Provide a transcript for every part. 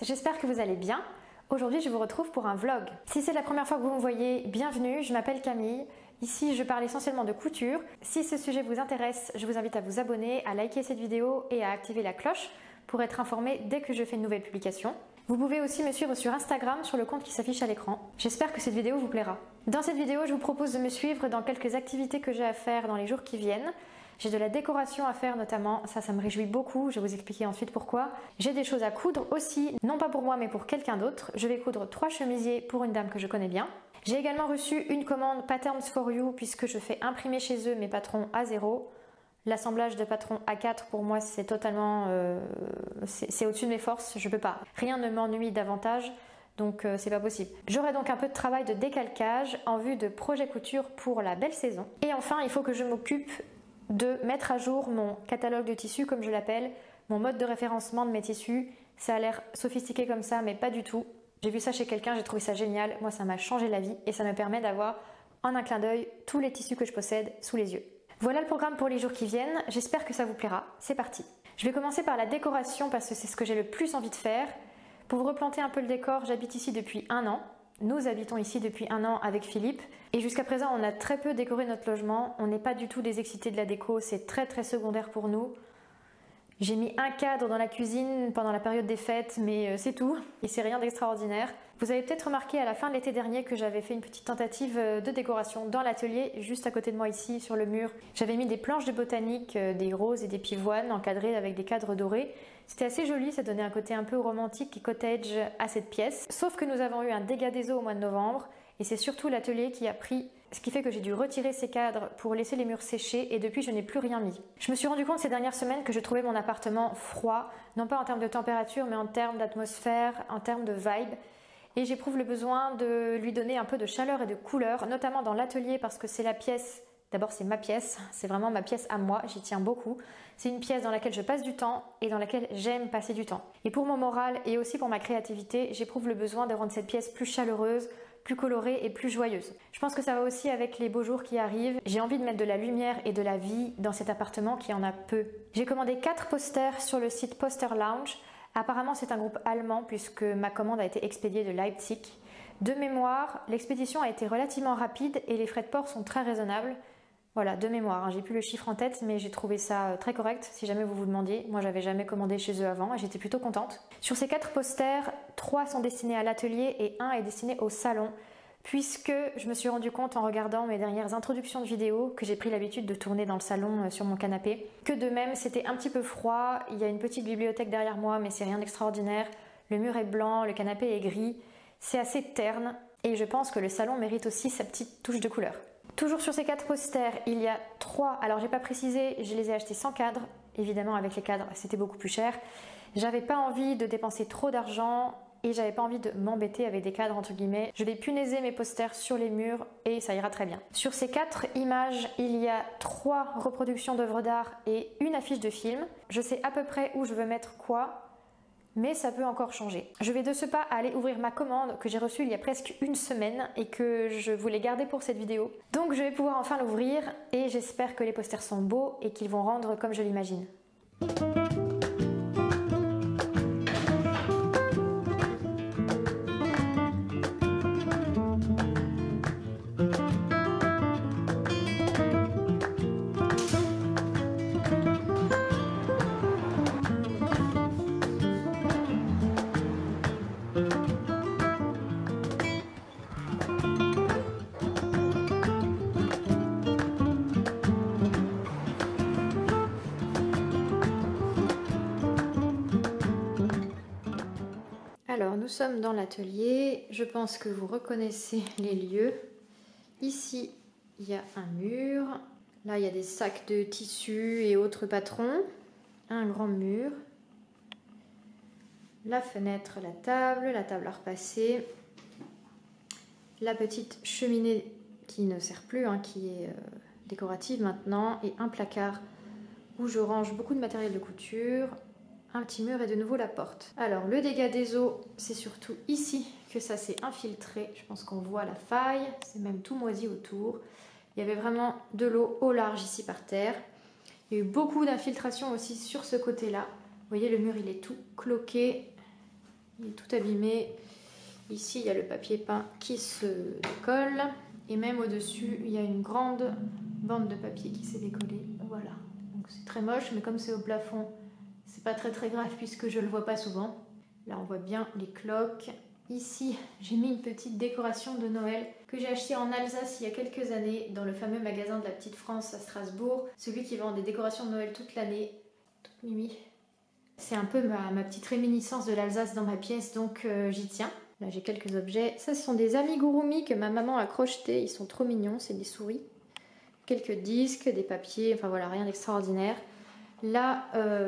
j'espère que vous allez bien. Aujourd'hui je vous retrouve pour un vlog. Si c'est la première fois que vous me voyez, bienvenue, je m'appelle Camille. Ici je parle essentiellement de couture. Si ce sujet vous intéresse, je vous invite à vous abonner, à liker cette vidéo et à activer la cloche pour être informé dès que je fais une nouvelle publication. Vous pouvez aussi me suivre sur Instagram sur le compte qui s'affiche à l'écran. J'espère que cette vidéo vous plaira. Dans cette vidéo, je vous propose de me suivre dans quelques activités que j'ai à faire dans les jours qui viennent. J'ai de la décoration à faire notamment, ça me réjouit beaucoup, je vais vous expliquer ensuite pourquoi. J'ai des choses à coudre aussi, non pas pour moi mais pour quelqu'un d'autre. Je vais coudre 3 chemisiers pour une dame que je connais bien. J'ai également reçu une commande Patterns for You puisque je fais imprimer chez eux mes patrons A0. L'assemblage de patrons A4 pour moi c'est totalement, c'est au-dessus de mes forces, je peux pas. Rien ne m'ennuie davantage. Donc c'est pas possible. J'aurai donc un peu de travail de décalcage en vue de projet couture pour la belle saison. Et enfin il faut que je m'occupe de mettre à jour mon catalogue de tissus comme je l'appelle, mon mode de référencement de mes tissus. Ça a l'air sophistiqué comme ça mais pas du tout. J'ai vu ça chez quelqu'un, j'ai trouvé ça génial, moi ça m'a changé la vie et ça me permet d'avoir en un clin d'œil tous les tissus que je possède sous les yeux. Voilà le programme pour les jours qui viennent, j'espère que ça vous plaira, c'est parti. Je vais commencer par la décoration parce que c'est ce que j'ai le plus envie de faire. Pour vous replanter un peu le décor, j'habite ici depuis 1 an. Nous habitons ici depuis 1 an avec Philippe et jusqu'à présent on a très peu décoré notre logement, on n'est pas du tout des excités de la déco, c'est très secondaire pour nous. J'ai mis un cadre dans la cuisine pendant la période des fêtes mais c'est tout et c'est rien d'extraordinaire. Vous avez peut-être remarqué à la fin de l'été dernier que j'avais fait une petite tentative de décoration dans l'atelier juste à côté de moi ici sur le mur. J'avais mis des planches de botanique, des roses et des pivoines encadrées avec des cadres dorés. C'était assez joli, ça donnait un côté un peu romantique et cottage à cette pièce. Sauf que nous avons eu un dégât des eaux au mois de novembre et c'est surtout l'atelier qui a pris, ce qui fait que j'ai dû retirer ces cadres pour laisser les murs sécher et depuis je n'ai plus rien mis. Je me suis rendu compte ces dernières semaines que je trouvais mon appartement froid, non pas en termes de température mais en termes d'atmosphère, en termes de vibe. Et j'éprouve le besoin de lui donner un peu de chaleur et de couleur, notamment dans l'atelier parce que c'est la pièce, d'abord c'est ma pièce, c'est vraiment ma pièce à moi, j'y tiens beaucoup. C'est une pièce dans laquelle je passe du temps et dans laquelle j'aime passer du temps. Et pour mon moral et aussi pour ma créativité, j'éprouve le besoin de rendre cette pièce plus chaleureuse, plus colorée et plus joyeuse. Je pense que ça va aussi avec les beaux jours qui arrivent. J'ai envie de mettre de la lumière et de la vie dans cet appartement qui en a peu. J'ai commandé 4 posters sur le site Poster Lounge. Apparemment c'est un groupe allemand puisque ma commande a été expédiée de Leipzig. De mémoire, l'expédition a été relativement rapide et les frais de port sont très raisonnables. Voilà, de mémoire, hein. J'ai plus le chiffre en tête mais j'ai trouvé ça très correct si jamais vous vous demandiez. Moi j'avais jamais commandé chez eux avant et j'étais plutôt contente. Sur ces 4 posters, 3 sont destinés à l'atelier et 1 est destiné au salon. Puisque je me suis rendu compte en regardant mes dernières introductions de vidéos que j'ai pris l'habitude de tourner dans le salon sur mon canapé, que de même c'était un petit peu froid, il y a une petite bibliothèque derrière moi mais c'est rien d'extraordinaire, le mur est blanc, le canapé est gris, c'est assez terne et je pense que le salon mérite aussi sa petite touche de couleur. Toujours sur ces 4 posters, il y a 3, alors j'ai pas précisé, je les ai achetés sans cadre, évidemment avec les cadres c'était beaucoup plus cher, j'avais pas envie de dépenser trop d'argent, et j'avais pas envie de m'embêter avec des cadres entre guillemets. Je vais punaiser mes posters sur les murs et ça ira très bien. Sur ces 4 images, il y a 3 reproductions d'œuvres d'art et une affiche de film. Je sais à peu près où je veux mettre quoi, mais ça peut encore changer. Je vais de ce pas aller ouvrir ma commande que j'ai reçue il y a presque 1 semaine et que je voulais garder pour cette vidéo. Donc je vais pouvoir enfin l'ouvrir et j'espère que les posters sont beaux et qu'ils vont rendre comme je l'imagine. Alors nous sommes dans l'atelier, je pense que vous reconnaissez les lieux. Ici il y a un mur, là il y a des sacs de tissus et autres patrons, un grand mur, la fenêtre, la table à repasser, la petite cheminée qui ne sert plus, hein, qui est décorative maintenant, et un placard où je range beaucoup de matériel de couture. Un petit mur et de nouveau la porte. Alors le dégât des eaux, c'est surtout ici que ça s'est infiltré. Je pense qu'on voit la faille, c'est même tout moisi autour. Il y avait vraiment de l'eau au large ici par terre. Il y a eu beaucoup d'infiltration aussi sur ce côté-là. Vous voyez, le mur il est tout cloqué. il est tout abîmé. Ici, il y a le papier peint qui se décolle. Et même au-dessus, il y a une grande bande de papier qui s'est décollée. Voilà. Donc c'est très moche, mais comme c'est au plafond, c'est pas très grave puisque je le vois pas souvent. Là, on voit bien les cloques. Ici, j'ai mis une petite décoration de Noël que j'ai achetée en Alsace il y a quelques années dans le fameux magasin de la Petite France à Strasbourg. Celui qui vend des décorations de Noël toute l'année. Toute mimi. C'est un peu ma petite réminiscence de l'Alsace dans ma pièce, donc j'y tiens. Là, j'ai quelques objets. Ça, ce sont des amigurumi que ma maman a crochetés. Ils sont trop mignons, c'est des souris. Quelques disques, des papiers, enfin voilà, rien d'extraordinaire. Là,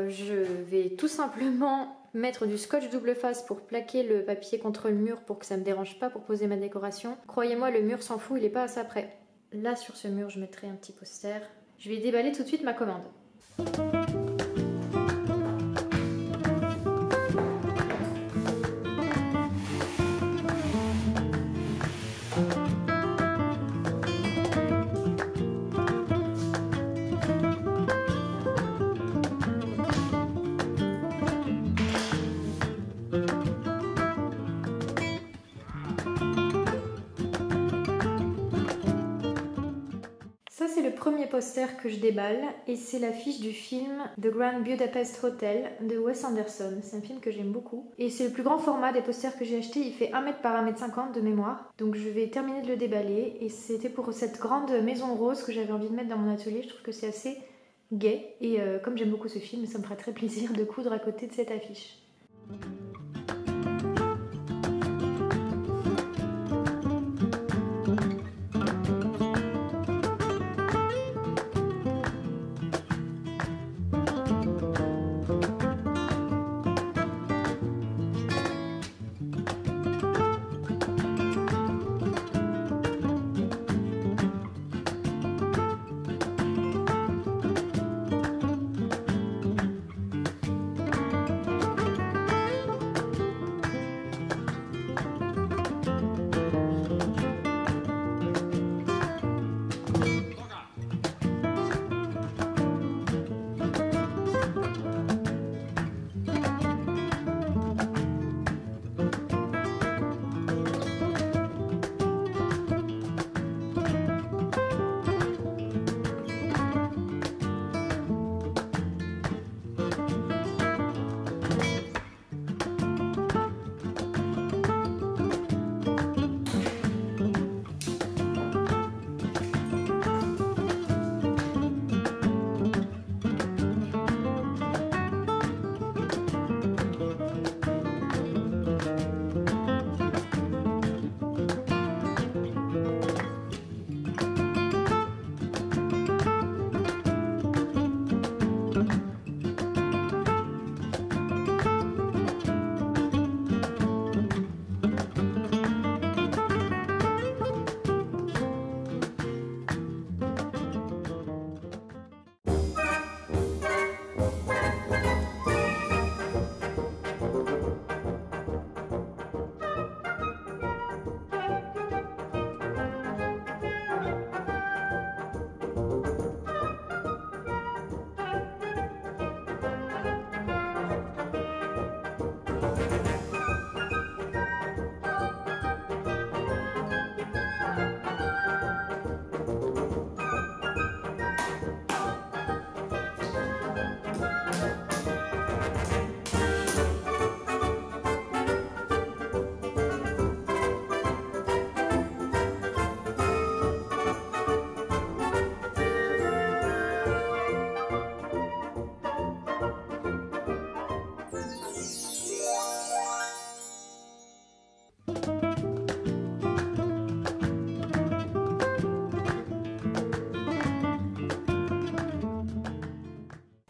je vais tout simplement mettre du scotch double face pour plaquer le papier contre le mur pour que ça ne me dérange pas pour poser ma décoration. Croyez-moi, le mur s'en fout, il n'est pas à ça près. Là, sur ce mur, je mettrai un petit poster. Je vais déballer tout de suite ma commande. Ça, c'est le premier poster que je déballe et c'est l'affiche du film The Grand Budapest Hotel de Wes Anderson. C'est un film que j'aime beaucoup et c'est le plus grand format des posters que j'ai acheté. Il fait 1 m par 1,50 m de mémoire. Donc je vais terminer de le déballer et c'était pour cette grande maison rose que j'avais envie de mettre dans mon atelier. Je trouve que c'est assez gai et comme j'aime beaucoup ce film, ça me ferait très plaisir de coudre à côté de cette affiche.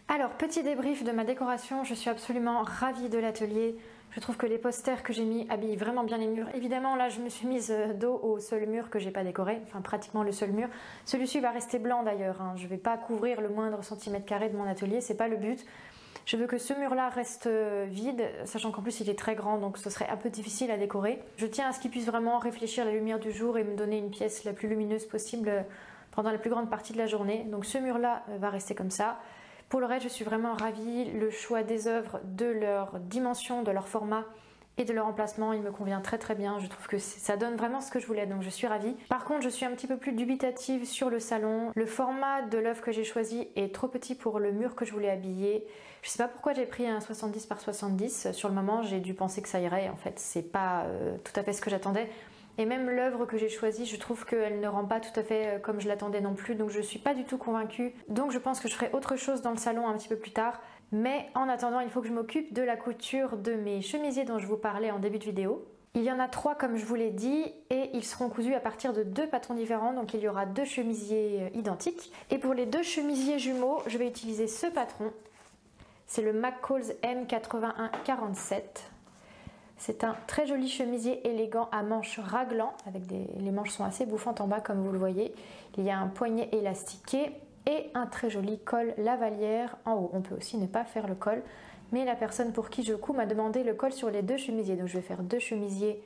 Alors, petit débrief de ma décoration, je suis absolument ravie de l'atelier. Je trouve que les posters que j'ai mis habillent vraiment bien les murs. Évidemment, là, je me suis mise dos au seul mur que j'ai pas décoré, enfin pratiquement le seul mur. Celui-ci va rester blanc d'ailleurs, hein. Je vais pas couvrir le moindre centimètre carré de mon atelier, c'est pas le but. Je veux que ce mur-là reste vide, sachant qu'en plus il est très grand, donc ce serait un peu difficile à décorer. Je tiens à ce qu'il puisse vraiment réfléchir la lumière du jour et me donner une pièce la plus lumineuse possible pendant la plus grande partie de la journée. Donc ce mur-là va rester comme ça. Pour le reste, je suis vraiment ravie. Le choix des œuvres, de leur dimension, de leur format Et de leur emplacement, il me convient très très bien. Je trouve que ça donne vraiment ce que je voulais, donc je suis ravie. Par contre, je suis un petit peu plus dubitative sur le salon. Le format de l'œuvre que j'ai choisi est trop petit pour le mur que je voulais habiller. Je sais pas pourquoi j'ai pris un 70 par 70. Sur le moment, j'ai dû penser que ça irait. En fait, c'est pas tout à fait ce que j'attendais. Et même l'œuvre que j'ai choisie, je trouve qu'elle ne rend pas tout à fait comme je l'attendais non plus. Donc je suis pas du tout convaincue. Donc je pense que je ferai autre chose dans le salon un petit peu plus tard. Mais en attendant, il faut que je m'occupe de la couture de mes chemisiers dont je vous parlais en début de vidéo. Il y en a 3 comme je vous l'ai dit et ils seront cousus à partir de 2 patrons différents, donc il y aura 2 chemisiers identiques. Et pour les 2 chemisiers jumeaux, je vais utiliser ce patron. C'est le McCall's M8147. C'est un très joli chemisier élégant à manches raglant, avec les manches sont assez bouffantes en bas comme vous le voyez. Il y a un poignet élastiqué et un très joli col lavalière en haut. On peut aussi ne pas faire le col, mais la personne pour qui je couds m'a demandé le col sur les 2 chemisiers. Donc je vais faire 2 chemisiers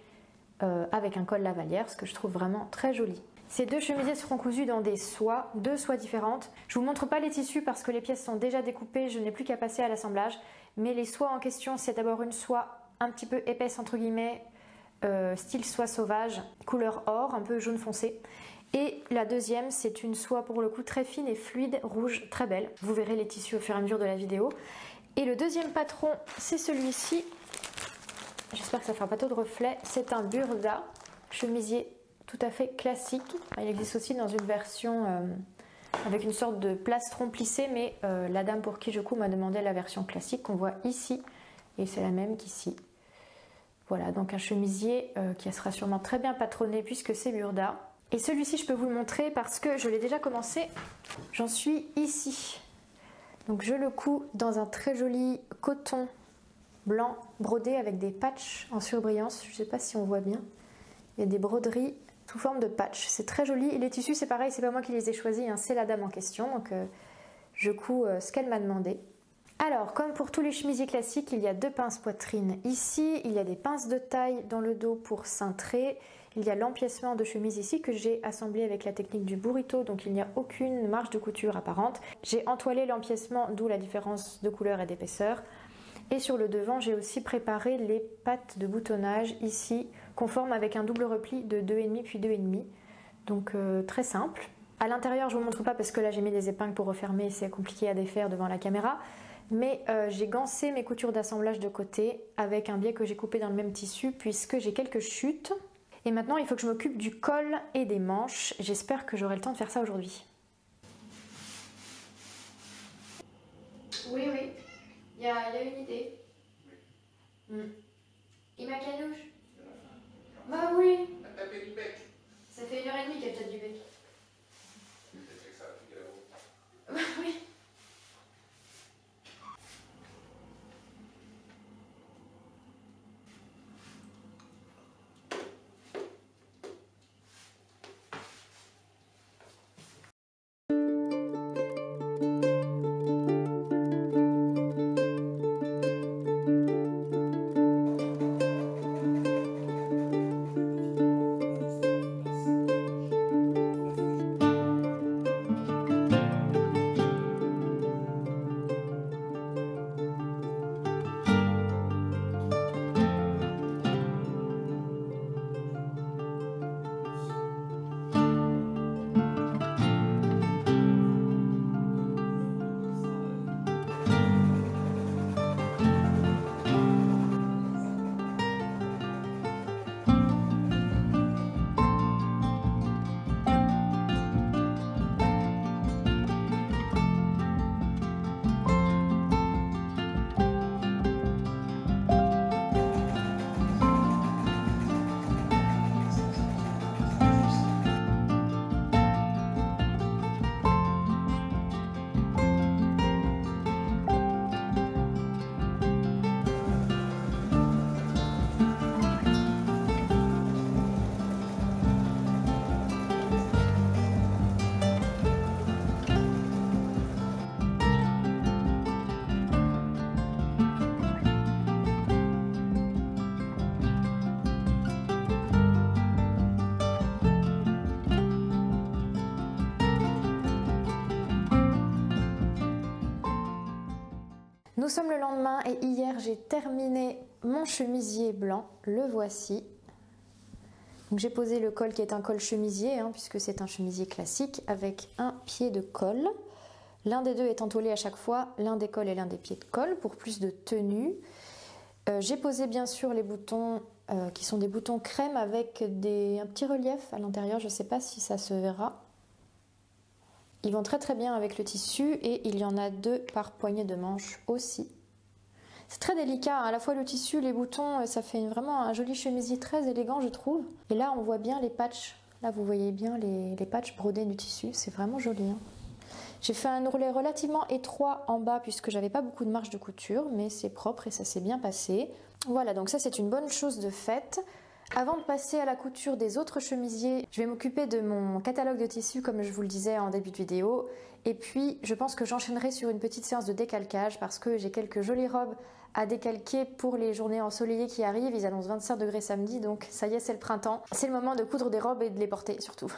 avec un col lavalière, ce que je trouve vraiment très joli. Ces 2 chemisiers seront cousus dans des soies, 2 soies différentes. Je vous montre pas les tissus parce que les pièces sont déjà découpées, je n'ai plus qu'à passer à l'assemblage. Mais les soies en question, c'est d'abord une soie un petit peu épaisse entre guillemets, style soie sauvage, couleur or, un peu jaune foncé. Et la deuxième, c'est une soie pour le coup très fine et fluide, rouge, très belle. Vous verrez les tissus au fur et à mesure de la vidéo. Et le deuxième patron, c'est celui-ci. J'espère que ça ne fera pas trop de reflets. C'est un burda, chemisier tout à fait classique. Il existe aussi dans une version avec une sorte de plastron plissé, mais la dame pour qui je couds m'a demandé la version classique qu'on voit ici. Et c'est la même qu'ici. Voilà, donc un chemisier qui sera sûrement très bien patronné puisque c'est burda. Et celui-ci, je peux vous le montrer parce que je l'ai déjà commencé. J'en suis ici. Donc je le couds dans un très joli coton blanc brodé avec des patchs en surbrillance. Je ne sais pas si on voit bien. Il y a des broderies sous forme de patch. C'est très joli. Et les tissus, c'est pareil, c'est pas moi qui les ai choisis, hein, c'est la dame en question. Donc je couds ce qu'elle m'a demandé. Alors, comme pour tous les chemisiers classiques, il y a 2 pinces poitrine ici. Il y a des pinces de taille dans le dos pour cintrer. Il y a l'empiècement de chemise ici que j'ai assemblé avec la technique du burrito, donc il n'y a aucune marge de couture apparente. J'ai entoilé l'empiècement, d'où la différence de couleur et d'épaisseur. Et sur le devant, j'ai aussi préparé les pattes de boutonnage ici, conformes avec un double repli de 2,5 puis 2,5. Donc très simple. À l'intérieur, je ne vous montre pas parce que là j'ai mis des épingles pour refermer, c'est compliqué à défaire devant la caméra. Mais j'ai gancé mes coutures d'assemblage de côté avec un biais que j'ai coupé dans le même tissu puisque j'ai quelques chutes. Et maintenant, il faut que je m'occupe du col et des manches. J'espère que j'aurai le temps de faire ça aujourd'hui. Oui, oui. Il y a une idée. Il m'a canouche. Bah oui. Elle t'a tapé du bec. Ça fait 1h30 qu'elle tape du bec. Peut-être que ça a piqué la Bah oui. Nous sommes le lendemain et hier j'ai terminé mon chemisier blanc, le voici. J'ai posé le col qui est un col chemisier, puisque c'est un chemisier classique avec un pied de colle. L'un des deux est entoilé à chaque fois, l'un des cols et l'un des pieds de colle pour plus de tenue. J'ai posé bien sûr les boutons qui sont des boutons crème avec un petit relief à l'intérieur, je ne sais pas si ça se verra. Ils vont très très bien avec le tissu et il y en a 2 par poignée de manche aussi. C'est très délicat, à la fois le tissu, les boutons, ça fait vraiment un joli chemisier très élégant je trouve. Et là on voit bien les patchs, là vous voyez bien les patchs brodés du tissu, c'est vraiment joli. J'ai fait un ourlet relativement étroit en bas puisque j'avais pas beaucoup de marge de couture, mais c'est propre et ça s'est bien passé. Voilà, donc ça c'est une bonne chose de faite. Avant de passer à la couture des autres chemisiers, je vais m'occuper de mon catalogue de tissus comme je vous le disais en début de vidéo. Et puis je pense que j'enchaînerai sur une petite séance de décalcage parce que j'ai quelques jolies robes à décalquer pour les journées ensoleillées qui arrivent. Ils annoncent 25 degrés samedi, donc ça y est, c'est le printemps. C'est le moment de coudre des robes et de les porter surtout.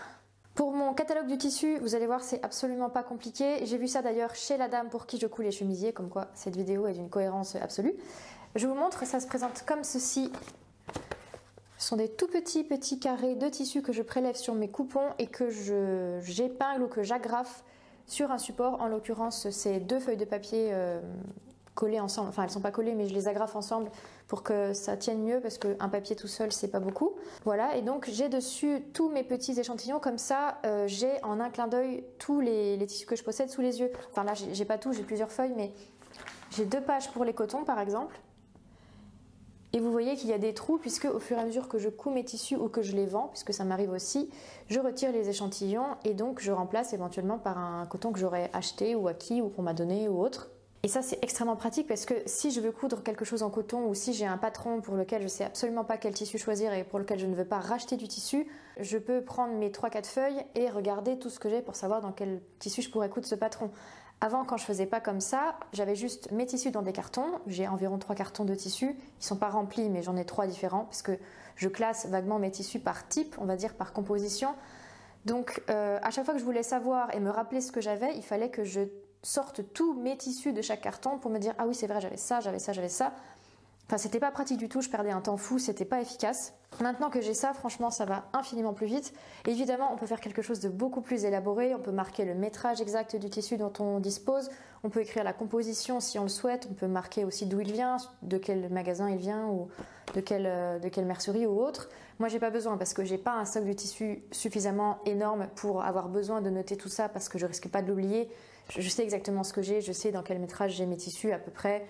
Pour mon catalogue du tissu, vous allez voir, c'est absolument pas compliqué. J'ai vu ça d'ailleurs chez la dame pour qui je couds les chemisiers, comme quoi cette vidéo est d'une cohérence absolue. Je vous montre, ça se présente comme ceci. Ce sont des tout petits carrés de tissu que je prélève sur mes coupons et que j'épingle ou que j'agrafe sur un support. En l'occurrence, c'est 2 feuilles de papier collées ensemble. Enfin, elles sont pas collées, mais je les agrafe ensemble pour que ça tienne mieux parce qu'un papier tout seul, c'est pas beaucoup. Voilà, et donc j'ai dessus tous mes petits échantillons. Comme ça, j'ai en un clin d'œil tous les tissus que je possède sous les yeux. Enfin là, j'ai pas tout, j'ai plusieurs feuilles, mais j'ai 2 pages pour les cotons, par exemple. Et vous voyez qu'il y a des trous puisque au fur et à mesure que je couds mes tissus ou que je les vends, puisque ça m'arrive aussi, je retire les échantillons et donc je remplace éventuellement par un coton que j'aurais acheté ou acquis ou qu'on m'a donné ou autre. Et ça c'est extrêmement pratique parce que si je veux coudre quelque chose en coton ou si j'ai un patron pour lequel je ne sais absolument pas quel tissu choisir et pour lequel je ne veux pas racheter du tissu, je peux prendre mes 3-4 feuilles et regarder tout ce que j'ai pour savoir dans quel tissu je pourrais coudre ce patron. Avant, quand je faisais pas comme ça, j'avais juste mes tissus dans des cartons. J'ai environ 3 cartons de tissus. Ils sont pas remplis, mais j'en ai 3 différents parce que je classe vaguement mes tissus par type, on va dire par composition. Donc, à chaque fois que je voulais savoir et me rappeler ce que j'avais, il fallait que je sorte tous mes tissus de chaque carton pour me dire ah oui c'est vrai j'avais ça, j'avais ça, j'avais ça. Enfin, c'était pas pratique du tout, je perdais un temps fou, c'était pas efficace. Maintenant que j'ai ça, franchement, ça va infiniment plus vite. Évidemment, on peut faire quelque chose de beaucoup plus élaboré, on peut marquer le métrage exact du tissu dont on dispose, on peut écrire la composition si on le souhaite, on peut marquer aussi d'où il vient, de quel magasin il vient ou de quelle mercerie ou autre. Moi, j'ai pas besoin parce que j'ai pas un stock de tissu suffisamment énorme pour avoir besoin de noter tout ça parce que je risque pas de l'oublier. Je sais exactement ce que j'ai, je sais dans quel métrage j'ai mes tissus à peu près.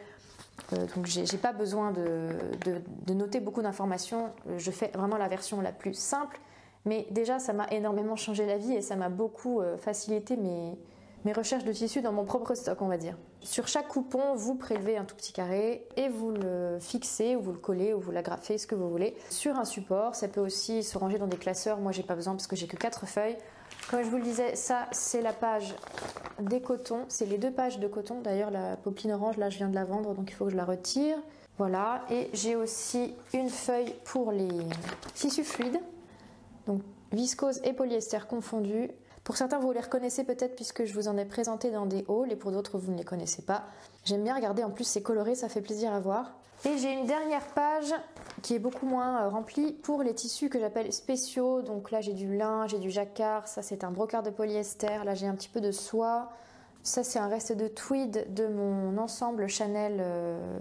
Donc j'ai pas besoin de noter beaucoup d'informations, je fais vraiment la version la plus simple, mais déjà ça m'a énormément changé la vie et ça m'a beaucoup facilité mes recherches de tissus dans mon propre stock on va dire. Sur chaque coupon, vous prélevez un tout petit carré et vous le fixez ou vous le collez ou vous l'agrafez, ce que vous voulez, sur un support. Ça peut aussi se ranger dans des classeurs, moi j'ai pas besoin parce que j'ai que 4 feuilles. Comme je vous le disais, ça c'est la page des cotons, c'est les 2 pages de coton. D'ailleurs la popeline orange là je viens de la vendre donc il faut que je la retire. Voilà, et j'ai aussi une feuille pour les tissus fluides, donc viscose et polyester confondus. Pour certains vous les reconnaissez peut-être puisque je vous en ai présenté dans des hauls et pour d'autres vous ne les connaissez pas. J'aime bien regarder, en plus c'est coloré, ça fait plaisir à voir. Et j'ai une dernière page qui est beaucoup moins remplie pour les tissus que j'appelle spéciaux. Donc là j'ai du lin, j'ai du jacquard, ça c'est un brocart de polyester, là j'ai un petit peu de soie. Ça c'est un reste de tweed de mon ensemble Chanel,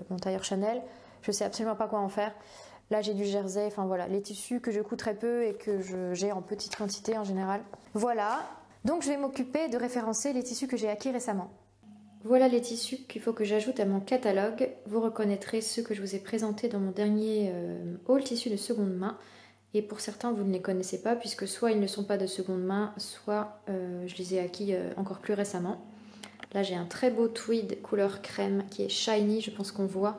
mon tailleur Chanel. Je sais absolument pas quoi en faire. Là j'ai du jersey, enfin voilà, les tissus que je couds très peu et que j'ai en petite quantité en général. Voilà, donc je vais m'occuper de référencer les tissus que j'ai acquis récemment. Voilà les tissus qu'il faut que j'ajoute à mon catalogue. Vous reconnaîtrez ceux que je vous ai présentés dans mon dernier haul tissu de seconde main. Et pour certains, vous ne les connaissez pas puisque soit ils ne sont pas de seconde main, soit je les ai acquis encore plus récemment. Là, j'ai un très beau tweed couleur crème qui est shiny, je pense qu'on voit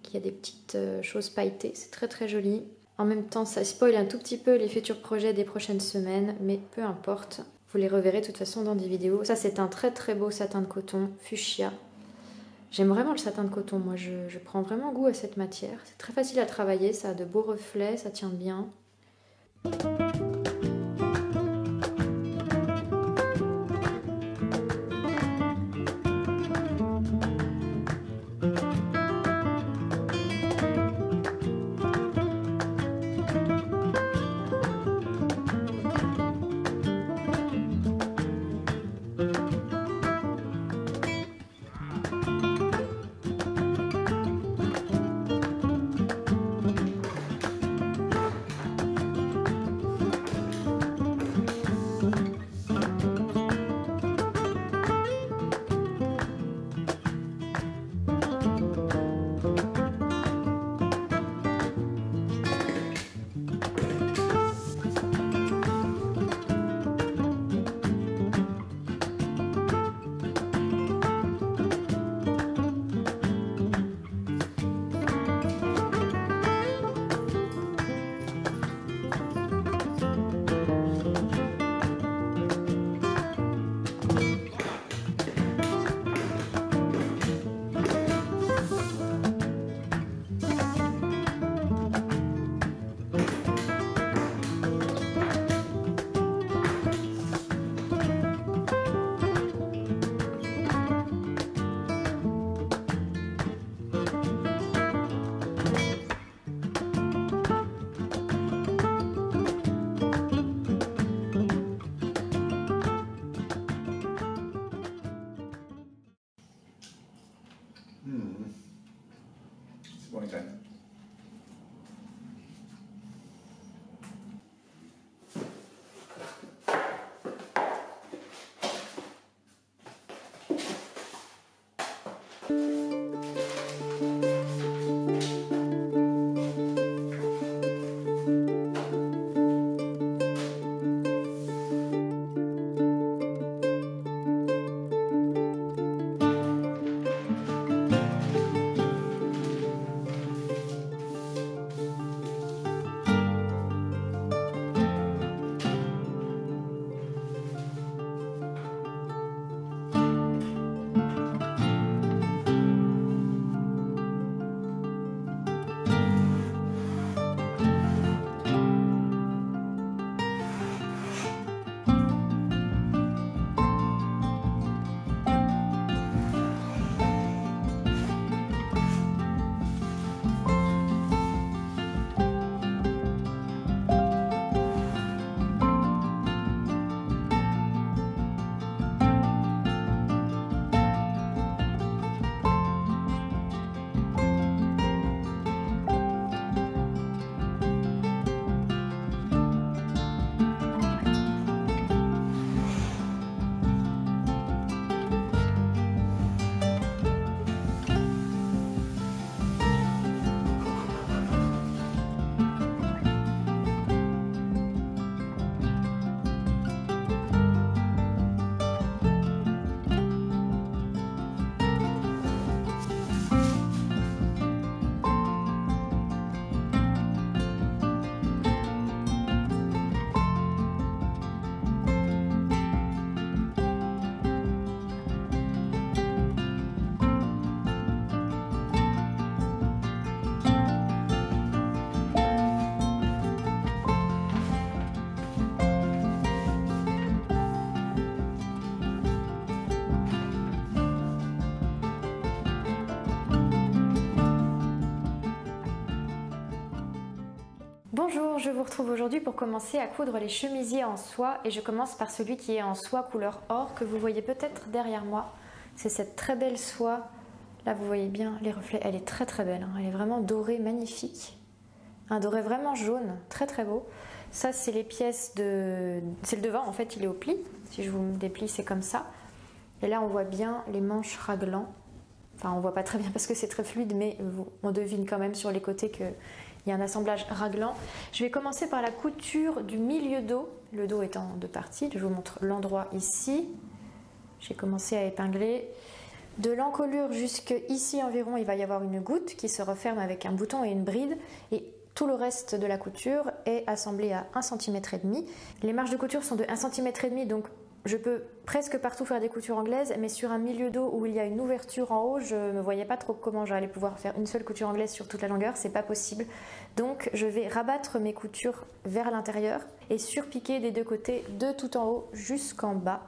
qu'il y a des petites choses pailletées. C'est très très joli. En même temps, ça spoil un tout petit peu les futurs projets des prochaines semaines, mais peu importe. Vous les reverrez de toute façon dans des vidéos. Ça, c'est un très très beau satin de coton, fuchsia. J'aime vraiment le satin de coton, moi je prends vraiment goût à cette matière. C'est très facile à travailler, ça a de beaux reflets, ça tient bien. je vous retrouve aujourd'hui pour commencer à coudre les chemisiers en soie et je commence par celui qui est en soie couleur or que vous voyez peut-être derrière moi. C'est cette très belle soie, là vous voyez bien les reflets, elle est très très belle, hein. Elle est vraiment dorée, magnifique. Un doré vraiment jaune, très très beau. Ça c'est les pièces de... c'est le devant en fait, il est au pli. Si je vous me déplie c'est comme ça. Et là on voit bien les manches raglan. Enfin on voit pas très bien parce que c'est très fluide mais on devine quand même sur les côtés qu'il y a un assemblage raglan. Je vais commencer par la couture du milieu dos. Le dos est en deux parties, je vous montre l'endroit ici. J'ai commencé à épingler. De l'encolure jusque ici environ il va y avoir une goutte qui se referme avec un bouton et une bride. Et tout le reste de la couture est assemblé à 1,5 cm. Les marges de couture sont de 1,5 cm, donc je peux presque partout faire des coutures anglaises, mais sur un milieu dos où il y a une ouverture en haut, je ne me voyais pas trop comment j'allais pouvoir faire une seule couture anglaise sur toute la longueur, c'est pas possible. Donc je vais rabattre mes coutures vers l'intérieur et surpiquer des deux côtés, de tout en haut jusqu'en bas,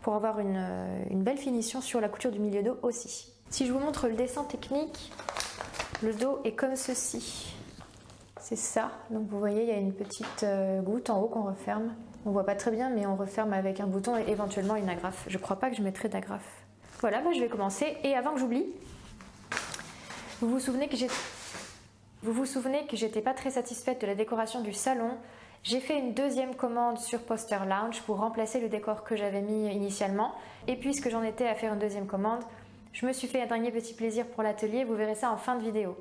pour avoir une belle finition sur la couture du milieu dos aussi. Si je vous montre le dessin technique, le dos est comme ceci. C'est ça, donc vous voyez il y a une petite goutte en haut qu'on referme. On voit pas très bien mais on referme avec un bouton et éventuellement une agrafe. Je crois pas que je mettrai d'agrafe. Voilà, je vais commencer. Et avant que j'oublie, vous vous souvenez que j'étais pas très satisfaite de la décoration du salon. J'ai fait une deuxième commande sur Poster Lounge pour remplacer le décor que j'avais mis initialement. Et puisque j'en étais à faire une deuxième commande, je me suis fait un dernier petit plaisir pour l'atelier. Vous verrez ça en fin de vidéo.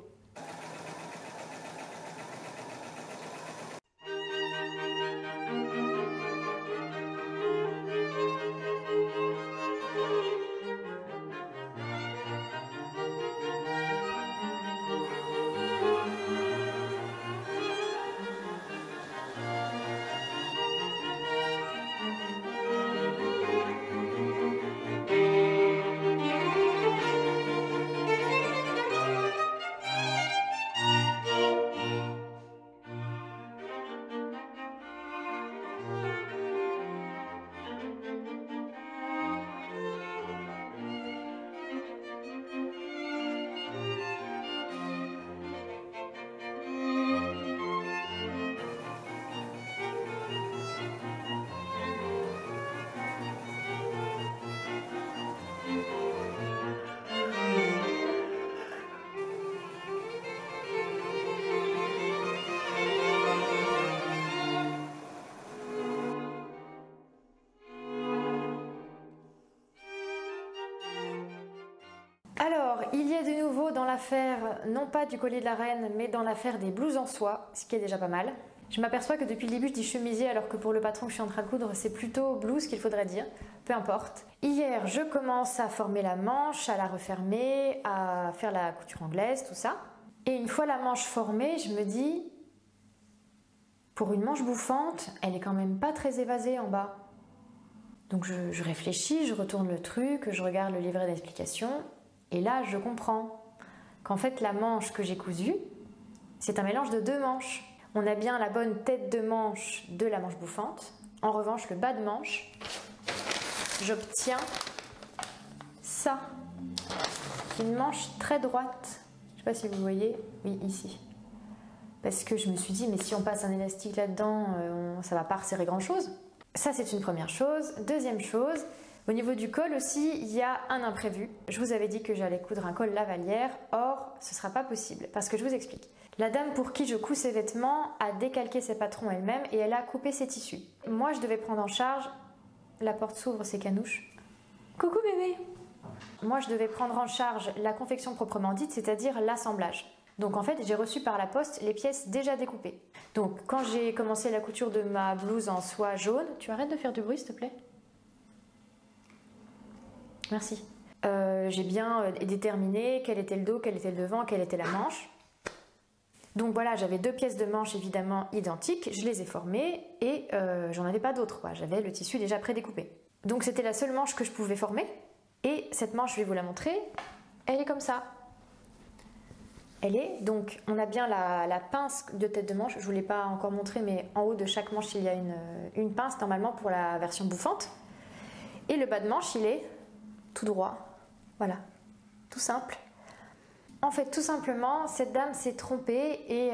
Alors, il y a de nouveau dans l'affaire, non pas du collier de la reine, mais dans l'affaire des blouses en soie, ce qui est déjà pas mal. Je m'aperçois que depuis le début je dis chemisier alors que pour le patron que je suis en train de coudre, c'est plutôt blouse qu'il faudrait dire, peu importe. Hier, je commence à former la manche, à la refermer, à faire la couture anglaise, tout ça. Et une fois la manche formée, je me dis, pour une manche bouffante, elle est quand même pas très évasée en bas. Donc je réfléchis, je retourne le truc, je regarde le livret d'explication. Et là, je comprends qu'en fait, la manche que j'ai cousue, c'est un mélange de deux manches. On a bien la bonne tête de manche de la manche bouffante. En revanche, le bas de manche, j'obtiens ça. Une manche très droite. Je ne sais pas si vous voyez. Oui, ici. Parce que je me suis dit, mais si on passe un élastique là-dedans, ça ne va pas resserrer grand-chose. Ça, c'est une première chose. Deuxième chose, au niveau du col aussi, il y a un imprévu. Je vous avais dit que j'allais coudre un col lavalière, or ce ne sera pas possible, parce que je vous explique. La dame pour qui je couds ses vêtements a décalqué ses patrons elle-même et elle a coupé ses tissus. Moi, je devais prendre en charge... La porte s'ouvre, c'est Canouche. Coucou bébé! Moi, je devais prendre en charge la confection proprement dite, c'est-à-dire l'assemblage. Donc en fait, j'ai reçu par la poste les pièces déjà découpées. Donc quand j'ai commencé la couture de ma blouse en soie jaune... Tu arrêtes de faire du bruit, s'il te plaît? Merci. J'ai bien déterminé quel était le dos, quel était le devant, quelle était la manche. Donc voilà, j'avais deux pièces de manche évidemment identiques, je les ai formées et j'en avais pas d'autres, quoi. J'avais le tissu déjà prédécoupé. Donc c'était la seule manche que je pouvais former. Et cette manche, je vais vous la montrer, elle est comme ça. Elle est, donc on a bien la pince de tête de manche, je ne vous l'ai pas encore montré, mais en haut de chaque manche il y a une pince normalement pour la version bouffante. Et le bas de manche il est tout droit, voilà, tout simple. En fait, tout simplement, cette dame s'est trompée et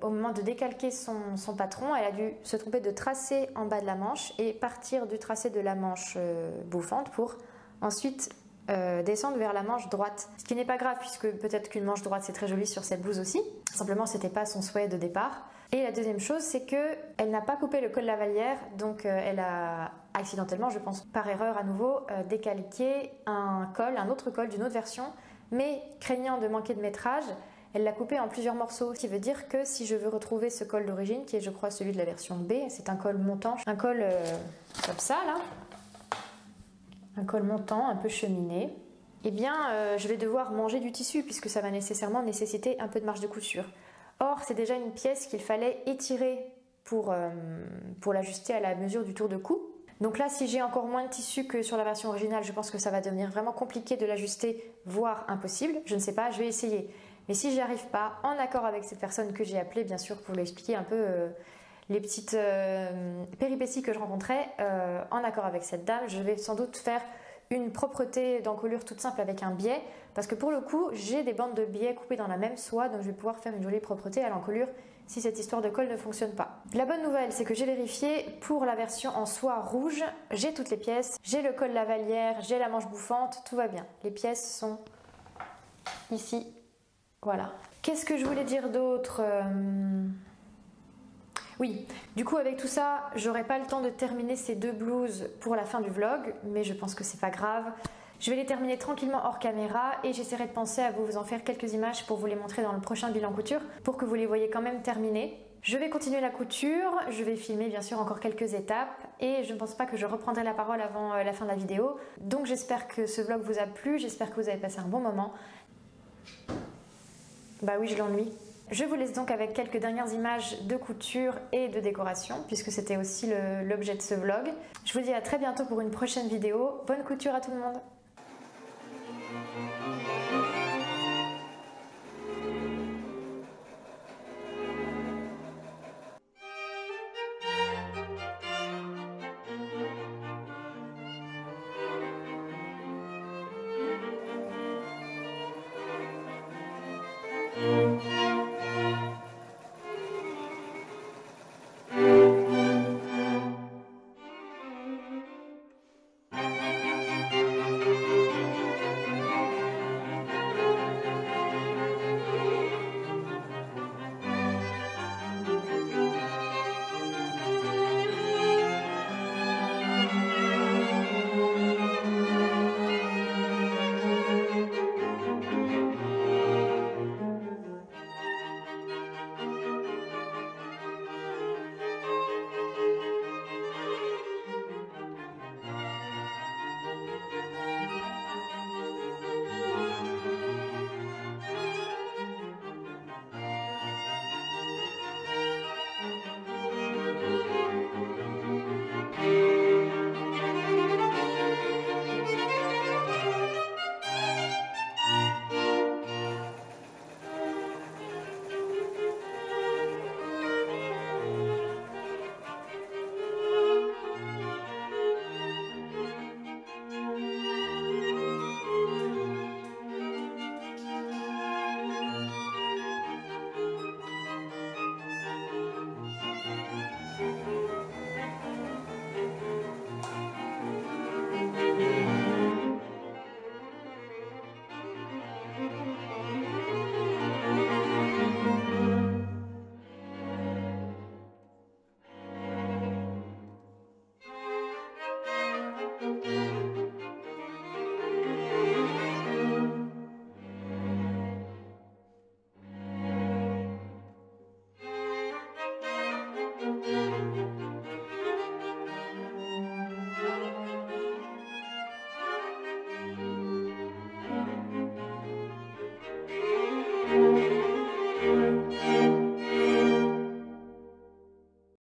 au moment de décalquer son patron, elle a dû se tromper de tracé en bas de la manche et partir du tracé de la manche bouffante pour ensuite descendre vers la manche droite. Ce qui n'est pas grave puisque peut-être qu'une manche droite c'est très joli sur cette blouse aussi. Simplement, c'était pas son souhait de départ. Et la deuxième chose, c'est qu'elle n'a pas coupé le col lavalière, donc elle a accidentellement, je pense par erreur à nouveau, décalqué un autre col d'une autre version. Mais craignant de manquer de métrage, elle l'a coupé en plusieurs morceaux, ce qui veut dire que si je veux retrouver ce col d'origine, qui est je crois celui de la version B, c'est un col montant, un col comme ça là, un col montant, un peu cheminé, eh bien je vais devoir manger du tissu puisque ça va nécessairement nécessiter un peu de marge de couture. Or c'est déjà une pièce qu'il fallait étirer pour l'ajuster à la mesure du tour de cou. Donc là, si j'ai encore moins de tissu que sur la version originale, je pense que ça va devenir vraiment compliqué de l'ajuster, voire impossible. Je ne sais pas, je vais essayer. Mais si j'y arrive pas, en accord avec cette personne que j'ai appelée, bien sûr, pour lui expliquer un peu les petites péripéties que je rencontrais, en accord avec cette dame, je vais sans doute faire une propreté d'encolure toute simple avec un biais, parce que pour le coup, j'ai des bandes de biais coupées dans la même soie, donc je vais pouvoir faire une jolie propreté à l'encolure si cette histoire de col ne fonctionne pas. La bonne nouvelle, c'est que j'ai vérifié, pour la version en soie rouge, j'ai toutes les pièces, j'ai le col lavalière, j'ai la manche bouffante, tout va bien. Les pièces sont ici, voilà. Qu'est-ce que je voulais dire d'autre ? Oui, du coup avec tout ça, j'aurai pas le temps de terminer ces deux blouses pour la fin du vlog, mais je pense que c'est pas grave. Je vais les terminer tranquillement hors caméra et j'essaierai de penser à vous en faire quelques images pour vous les montrer dans le prochain bilan couture pour que vous les voyez quand même terminées. Je vais continuer la couture, je vais filmer bien sûr encore quelques étapes et je ne pense pas que je reprendrai la parole avant la fin de la vidéo. Donc j'espère que ce vlog vous a plu, j'espère que vous avez passé un bon moment. Bah oui, je l'ennuie. Je vous laisse donc avec quelques dernières images de couture et de décoration puisque c'était aussi l'objet de ce vlog. Je vous dis à très bientôt pour une prochaine vidéo. Bonne couture à tout le monde!